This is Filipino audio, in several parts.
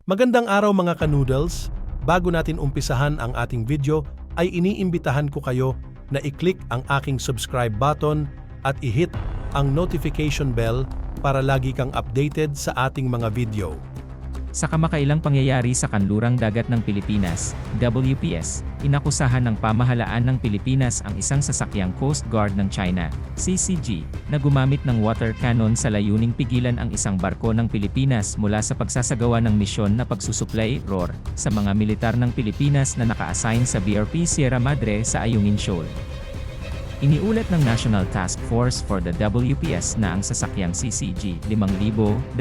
Magandang araw mga ka-noodles! Bago natin umpisahan ang ating video, ay iniimbitahan ko kayo na i-click ang aking subscribe button at i-hit ang notification bell para lagi kang updated sa ating mga video. Sa kamakailang pangyayari sa kanlurang dagat ng Pilipinas, WPS, inakusahan ng pamahalaan ng Pilipinas ang isang sasakyang Coast Guard ng China, CCG, na gumamit ng water cannon sa layuning pigilan ang isang barko ng Pilipinas mula sa pagsasagawa ng misyon na pagsusuplay, ROR, sa mga militar ng Pilipinas na naka-assign sa BRP Sierra Madre sa Ayungin Shoal. Iniulat ng National Task Force for the WPS na ang sasakyang CCG 5,203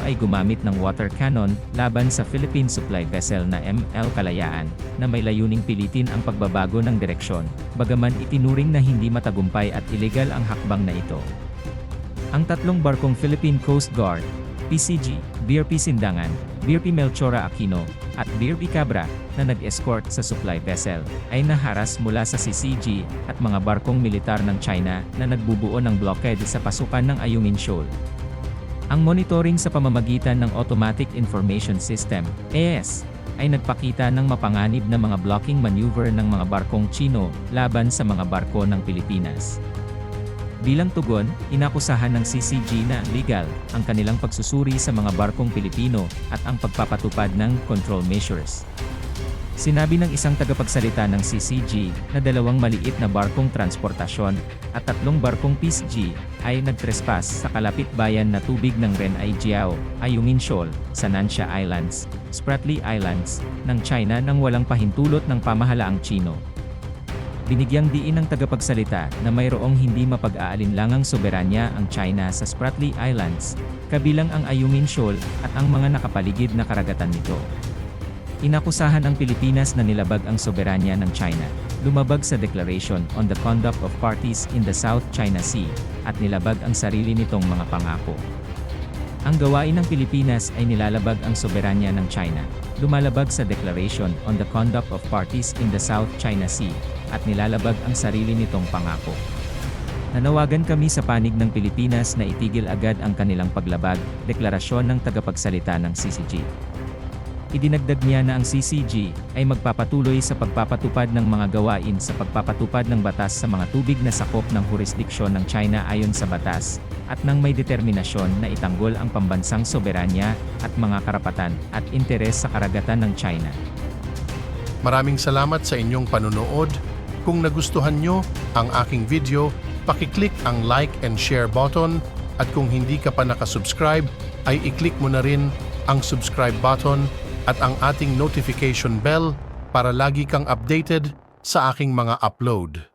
ay gumamit ng water cannon laban sa Philippine Supply Vessel na ML Kalayaan, na may layuning pilitin ang pagbabago ng direksyon, bagaman itinuring na hindi matagumpay at illegal ang hakbang na ito. Ang tatlong barkong Philippine Coast Guard, PCG, BRP Sindangan, BRP Melchora Aquino, at BRP Cabra, na nag-escort sa supply vessel, ay naharas mula sa CCG at mga barkong militar ng China na nagbubuo ng blockade sa pasukan ng Ayungin Shoal. Ang monitoring sa pamamagitan ng Automatic Information System, AIS, ay nagpakita ng mapanganib na mga blocking maneuver ng mga barkong Chino laban sa mga barko ng Pilipinas. Bilang tugon, inakusahan ng CCG na legal ang kanilang pagsusuri sa mga barkong Pilipino at ang pagpapatupad ng control measures. Sinabi ng isang tagapagsalita ng CCG na 2 maliit na barkong transportasyon at 3 barkong PCG ay nagtrespass sa kalapit bayan na tubig ng Renai Jiao, Ayungin Shoal, sa Nansha Islands, Spratly Islands, ng China nang walang pahintulot ng pamahalaang Chino. Binigyang diin ng tagapagsalita na mayroong hindi mapag-aalinlangang soberanya ang China sa Spratly Islands, kabilang ang Ayungin Shoal at ang mga nakapaligid na karagatan nito. Inakusahan ang Pilipinas na nilabag ang soberanya ng China, lumabag sa Declaration on the Conduct of Parties in the South China Sea, at nilabag ang sarili nitong mga pangako. Ang gawain ng Pilipinas ay nilalabag ang soberanya ng China, lumalabag sa Declaration on the Conduct of Parties in the South China Sea, at nilalabag ang sarili nitong pangako. Nanawagan kami sa panig ng Pilipinas na itigil agad ang kanilang paglabag, deklarasyon ng tagapagsalita ng CCG. Idinagdag niya na ang CCG ay magpapatuloy sa pagpapatupad ng mga gawain sa pagpapatupad ng batas sa mga tubig na sakop ng jurisdiksyon ng China ayon sa batas, at nang may determinasyon na itanggol ang pambansang soberanya at mga karapatan at interes sa karagatan ng China. Maraming salamat sa inyong panunood. Kung nagustuhan nyo ang aking video, pakiclick ang like and share button, at kung hindi ka pa nakasubscribe, ay i-click mo na rin ang subscribe button at ang ating notification bell para lagi kang updated sa aking mga upload.